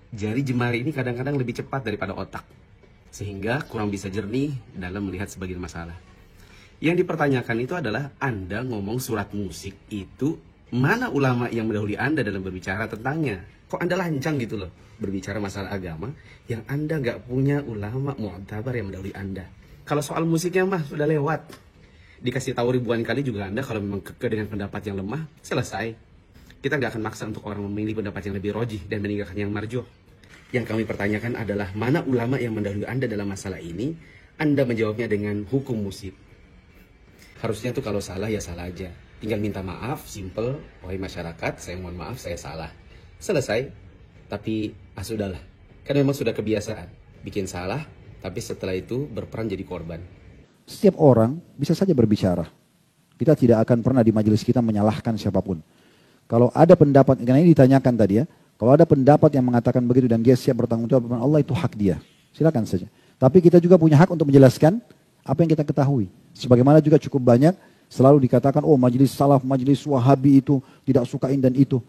Jari jemari ini kadang-kadang lebih cepat daripada otak, sehingga kurang bisa jernih dalam melihat sebagian masalah. Yang dipertanyakan itu adalah Anda ngomong surat musik itu, mana ulama yang mendahului Anda dalam berbicara tentangnya? Kok Anda lancang gitu loh berbicara masalah agama yang Anda nggak punya ulama mu'tabar yang mendahului Anda. Kalau soal musiknya mah sudah lewat. Dikasih tahu ribuan kali juga Anda kalau memang kekeh dengan pendapat yang lemah, selesai. Kita nggak akan maksa untuk orang memilih pendapat yang lebih rojih dan meninggalkan yang marjuh. Yang kami pertanyakan adalah mana ulama yang mendahului Anda dalam masalah ini? Anda menjawabnya dengan hukum musik. Harusnya tuh kalau salah ya salah aja. Tinggal minta maaf, simple. Wahai masyarakat, saya mohon maaf, saya salah. Selesai. Tapi sudahlah. Karena memang sudah kebiasaan. Bikin salah, tapi setelah itu berperan jadi korban. Setiap orang bisa saja berbicara. Kita tidak akan pernah di majelis kita menyalahkan siapapun. Kalau ada pendapat, karena ini ditanyakan tadi ya, kalau ada pendapat yang mengatakan begitu dan dia siap bertanggung jawab dengan Allah, itu hak dia. Silakan saja. Tapi kita juga punya hak untuk menjelaskan apa yang kita ketahui. Sebagaimana juga cukup banyak selalu dikatakan, oh majelis salaf, majelis wahabi itu tidak sukain dan itu.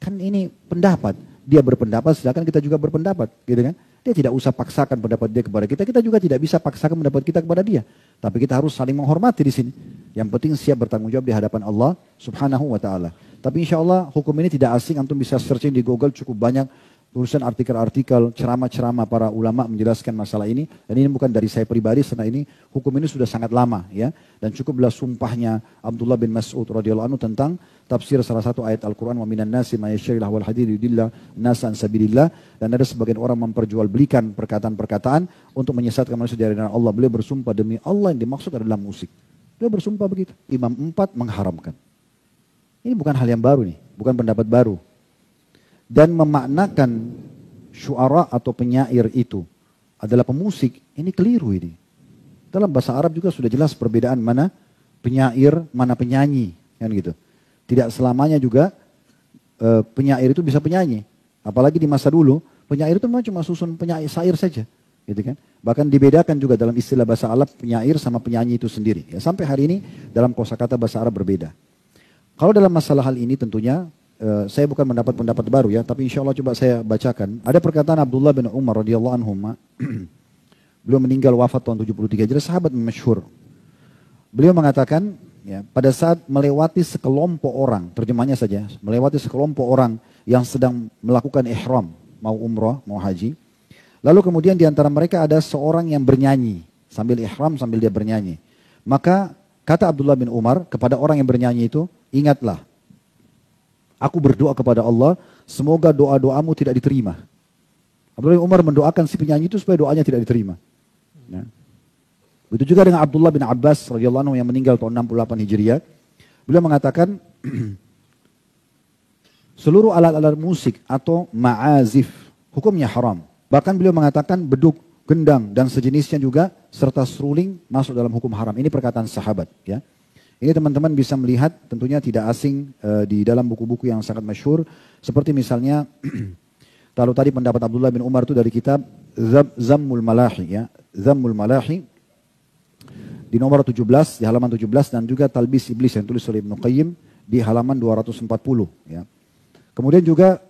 Kan ini pendapat. Dia berpendapat, silakan kita juga berpendapat. Gitu kan? Dia tidak usah paksakan pendapat dia kepada kita. Kita juga tidak bisa paksakan pendapat kita kepada dia. Tapi kita harus saling menghormati di sini. Yang penting siap bertanggung jawab di hadapan Allah subhanahu wa ta'ala. Tapi insya Allah hukum ini tidak asing, antum bisa searching di Google cukup banyak tulisan artikel-artikel, ceramah-ceramah para ulama menjelaskan masalah ini. Dan ini bukan dari saya pribadi, karena ini hukum ini sudah sangat lama ya. Dan cukuplah sumpahnya Abdullah bin Mas'ud radhiyallahu anhu tentang tafsir salah satu ayat Al-Quran, wa minan nasi may yashrih lahwal hadits yudillah nasan sabilillah. Dan ada sebagian orang memperjualbelikan perkataan-perkataan untuk menyesatkan manusia dari jalan Allah. Beliau bersumpah demi Allah yang dimaksud adalah musik. Beliau bersumpah begitu. Imam 4 mengharamkan. Ini bukan hal yang baru nih, bukan pendapat baru. Dan memaknakan syuara atau penyair itu adalah pemusik, ini keliru ini. Dalam bahasa Arab juga sudah jelas perbedaan mana penyair, mana penyanyi, kan gitu. Tidak selamanya juga penyair itu bisa penyanyi. Apalagi di masa dulu, penyair itu memang cuma susun penyair syair saja, gitu kan. Bahkan dibedakan juga dalam istilah bahasa Arab penyair sama penyanyi itu sendiri. Ya, sampai hari ini dalam kosakata bahasa Arab berbeda. Kalau dalam masalah hal ini tentunya saya bukan mendapat pendapat baru ya, tapi insya Allah coba saya bacakan. Ada perkataan Abdullah bin Umar radhiyallahu anhu. Beliau meninggal wafat tahun 73, jadi sahabat masyhur. Beliau mengatakan ya, pada saat melewati sekelompok orang, terjemahnya saja, melewati sekelompok orang yang sedang melakukan ihram, mau umrah, mau haji. Lalu kemudian di antara mereka ada seorang yang bernyanyi sambil ihram, sambil dia bernyanyi. Maka kata Abdullah bin Umar kepada orang yang bernyanyi itu, ingatlah, aku berdoa kepada Allah, semoga doa-doamu tidak diterima. Abdullah bin Umar mendoakan si penyanyi itu supaya doanya tidak diterima. Ya. Begitu juga dengan Abdullah bin Abbas radhiyallahu anhu yang meninggal tahun 68 Hijriah. Beliau mengatakan, seluruh alat-alat musik atau ma'azif, hukumnya haram. Bahkan beliau mengatakan beduk, gendang dan sejenisnya juga serta seruling masuk dalam hukum haram. Ini perkataan sahabat ya. Ini teman-teman bisa melihat tentunya tidak asing di dalam buku-buku yang sangat masyhur seperti misalnya kalau tadi pendapat Abdullah bin Umar itu dari kitab Zammul Malahi ya, Zammul Malahi di nomor 17 di halaman 17 dan juga Talbis Iblis yang tulis oleh Ibnu Qayyim di halaman 240 ya. Kemudian juga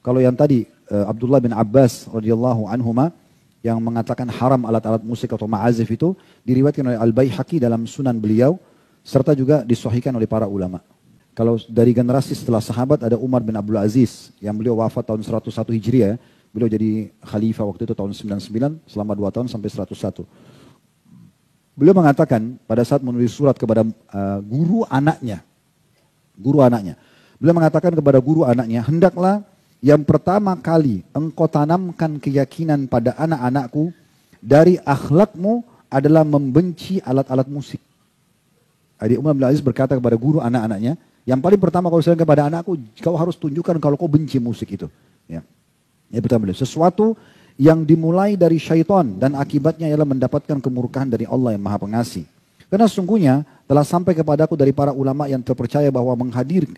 kalau yang tadi Abdullah bin Abbas radhiyallahu anhuma yang mengatakan haram alat-alat musik atau ma'azif itu diriwayatkan oleh Al-Baihaqi dalam Sunan beliau serta juga disahihkan oleh para ulama. Kalau dari generasi setelah sahabat ada Umar bin Abdul Aziz yang beliau wafat tahun 101 Hijriah, beliau jadi khalifah waktu itu tahun 99 selama 2 tahun sampai 101. Beliau mengatakan pada saat menulis surat kepada guru anaknya. Beliau mengatakan kepada guru anaknya, hendaklah yang pertama kali engkau tanamkan keyakinan pada anak-anakku dari akhlakmu adalah membenci alat-alat musik. Jadi Umar bin Aziz berkata kepada guru anak-anaknya, yang paling pertama kalau saya kepada anakku, kau harus tunjukkan kalau kau benci musik itu. Ya. Yang pertama, sesuatu yang dimulai dari syaitan dan akibatnya ialah mendapatkan kemurkaan dari Allah yang Maha Pengasih. Karena sesungguhnya telah sampai kepadaku dari para ulama yang terpercaya bahwa menghadir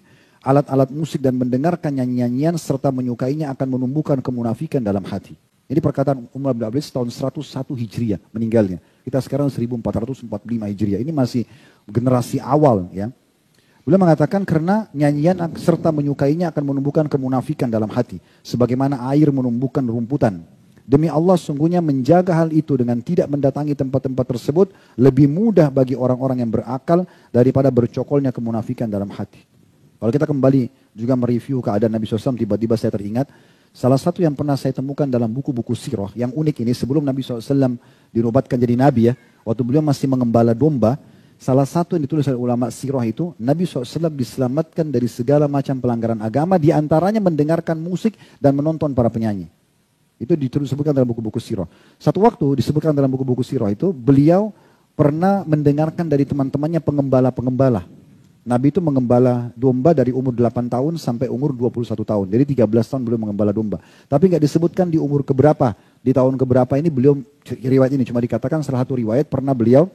alat-alat musik dan mendengarkan nyanyian serta menyukainya akan menumbuhkan kemunafikan dalam hati. Ini perkataan Umar bin Abdul Aziz tahun 101 Hijriah meninggalnya. Kita sekarang 1445 Hijriah. Ini masih generasi awal ya. Beliau mengatakan karena nyanyian serta menyukainya akan menumbuhkan kemunafikan dalam hati. Sebagaimana air menumbuhkan rumputan. Demi Allah sungguhnya menjaga hal itu dengan tidak mendatangi tempat-tempat tersebut lebih mudah bagi orang-orang yang berakal daripada bercokolnya kemunafikan dalam hati. Kalau kita kembali juga mereview keadaan Nabi SAW, tiba-tiba saya teringat salah satu yang pernah saya temukan dalam buku-buku sirah yang unik ini sebelum Nabi SAW dinobatkan jadi Nabi ya. Waktu beliau masih mengembala domba, salah satu yang ditulis oleh ulama sirah itu, Nabi SAW diselamatkan dari segala macam pelanggaran agama, diantaranya mendengarkan musik dan menonton para penyanyi. Itu disebutkan dalam buku-buku sirah. Satu waktu disebutkan dalam buku-buku sirah itu, beliau pernah mendengarkan dari teman-temannya pengembala-pengembala. Nabi itu mengembala domba dari umur 8 tahun sampai umur 21 tahun. Jadi 13 tahun beliau mengembala domba. Tapi nggak disebutkan di umur keberapa, di tahun keberapa ini beliau, riwayat ini cuma dikatakan salah satu riwayat pernah beliau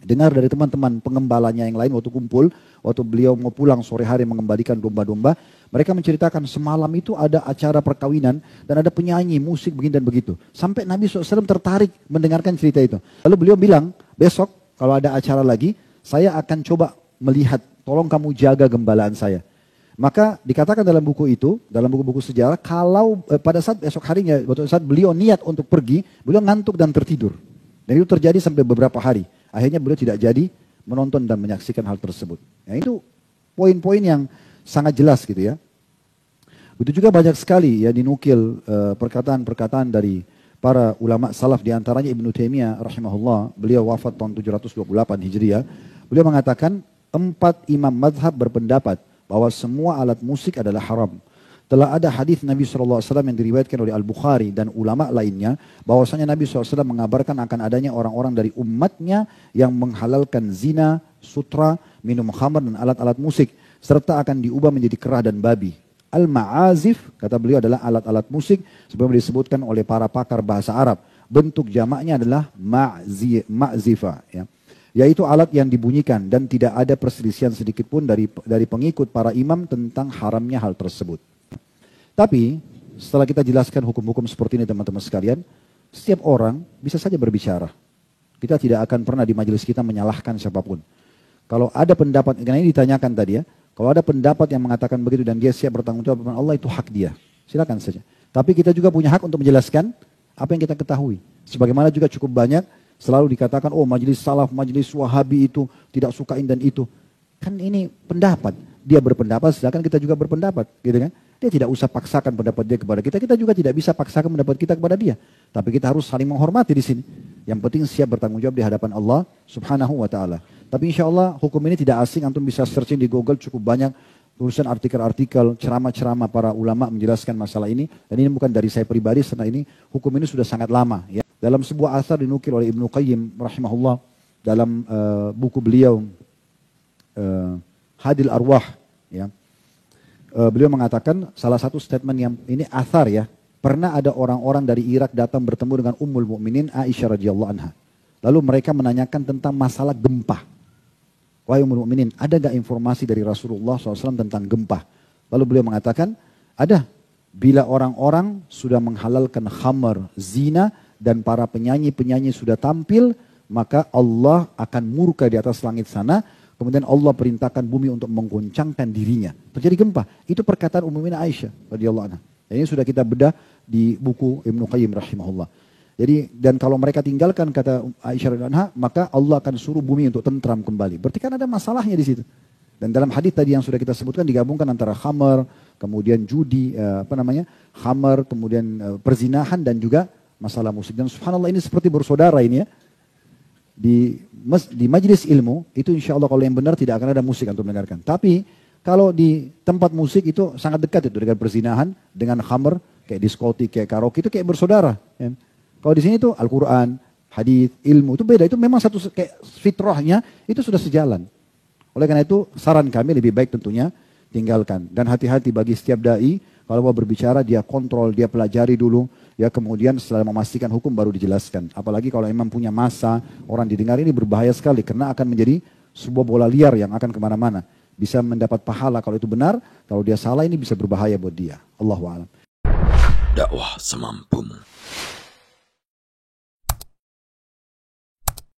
dengar dari teman-teman pengembalanya yang lain waktu kumpul, waktu beliau mau pulang sore hari mengembalikan domba-domba, mereka menceritakan semalam itu ada acara perkawinan dan ada penyanyi, musik begini dan begitu. Sampai Nabi SAW tertarik mendengarkan cerita itu. Lalu beliau bilang, besok kalau ada acara lagi, saya akan coba melihat, tolong kamu jaga gembalaan saya. Maka dikatakan dalam buku itu, dalam buku-buku sejarah, kalau pada saat esok harinya, waktu saat beliau niat untuk pergi, beliau ngantuk dan tertidur. Dan itu terjadi sampai beberapa hari. Akhirnya beliau tidak jadi menonton dan menyaksikan hal tersebut. Ya, itu poin-poin yang sangat jelas gitu ya. Itu juga banyak sekali ya dinukil perkataan-perkataan dari para ulama salaf, diantaranya Ibnu Taimiyah rahimahullah. Beliau wafat tahun 728 Hijriah. Beliau mengatakan 4 imam madhab berpendapat bahwa semua alat musik adalah haram. Telah ada hadis Nabi SAW yang diriwayatkan oleh Al-Bukhari dan ulama lainnya, bahwasanya Nabi SAW mengabarkan akan adanya orang-orang dari umatnya yang menghalalkan zina, sutra, minum khamar dan alat-alat musik, serta akan diubah menjadi kera dan babi. Al-ma'azif, kata beliau, adalah alat-alat musik, sebagaimana disebutkan oleh para pakar bahasa Arab. Bentuk jamaknya adalah ma'zifa, ya. Yaitu alat yang dibunyikan, dan tidak ada perselisihan sedikit pun dari pengikut para imam tentang haramnya hal tersebut. Tapi setelah kita jelaskan hukum-hukum seperti ini teman-teman sekalian, setiap orang bisa saja berbicara. Kita tidak akan pernah di majelis kita menyalahkan siapapun. Kalau ada pendapat, karena ini ditanyakan tadi ya, kalau ada pendapat yang mengatakan begitu dan dia siap bertanggung jawab dengan Allah, itu hak dia. Silakan saja. Tapi kita juga punya hak untuk menjelaskan apa yang kita ketahui. Sebagaimana juga cukup banyak selalu dikatakan, oh majelis salaf, majelis wahabi itu tidak suka ini dan itu. Kan ini pendapat. Dia berpendapat, sedangkan kita juga berpendapat, gitu kan? Dia tidak usah paksakan pendapat dia kepada kita, kita juga tidak bisa paksakan pendapat kita kepada dia. Tapi kita harus saling menghormati di sini. Yang penting siap bertanggung jawab di hadapan Allah Subhanahu wa taala. Tapi insya Allah hukum ini tidak asing, antum bisa searching di Google, cukup banyak tulisan artikel-artikel, ceramah-ceramah para ulama menjelaskan masalah ini. Dan ini bukan dari saya pribadi, karena ini hukum ini sudah sangat lama. Ya. Dalam sebuah asar dinukil oleh Ibnu Qayyim rahimahullah dalam buku beliau Hadil Arwah, ya. Beliau mengatakan salah satu statement yang ini athar ya, pernah ada orang-orang dari Irak datang bertemu dengan Ummul Mukminin Aisyah radhiyallahu anha. Lalu mereka menanyakan tentang masalah gempa. Wahai Ummul Mukminin, ada gak informasi dari Rasulullah SAW tentang gempa? Lalu beliau mengatakan, ada. Bila orang-orang sudah menghalalkan khamar, zina, dan para penyanyi-penyanyi sudah tampil, maka Allah akan murka di atas langit sana. Kemudian Allah perintahkan bumi untuk menggoncangkan dirinya. Terjadi gempa. Itu perkataan Ummul Aisyah radhiyallahu anha. Dan ini sudah kita bedah di buku Ibnu Qayyim rahimahullah. Jadi, dan kalau mereka tinggalkan kata Aisyah radhiyallahu anha, maka Allah akan suruh bumi untuk tentram kembali. Berarti kan ada masalahnya di situ. Dan dalam hadis tadi yang sudah kita sebutkan digabungkan antara khamar, kemudian judi, khamar, kemudian perzinahan dan juga masalah musik. Dan subhanallah ini seperti bersaudara ini ya. Di majelis ilmu itu insya Allah kalau yang benar tidak akan ada musik untuk mendengarkan. Tapi kalau di tempat musik itu sangat dekat itu dengan perzinahan, dengan khamr, kayak diskotik, kayak karaoke itu kayak bersaudara. Ya. Kalau di sini itu Al-Quran, hadis, ilmu itu beda. Itu memang satu kayak fitrahnya itu sudah sejalan. Oleh karena itu saran kami lebih baik tentunya tinggalkan. Dan hati-hati bagi setiap dai kalau mau berbicara dia kontrol, dia pelajari dulu. Ya kemudian setelah memastikan hukum baru dijelaskan. Apalagi kalau memang punya masa, orang didengar ini berbahaya sekali. Karena akan menjadi sebuah bola liar yang akan kemana-mana. Bisa mendapat pahala kalau itu benar. Kalau dia salah ini bisa berbahaya buat dia. Allahu a'lam. Dakwah semampumu.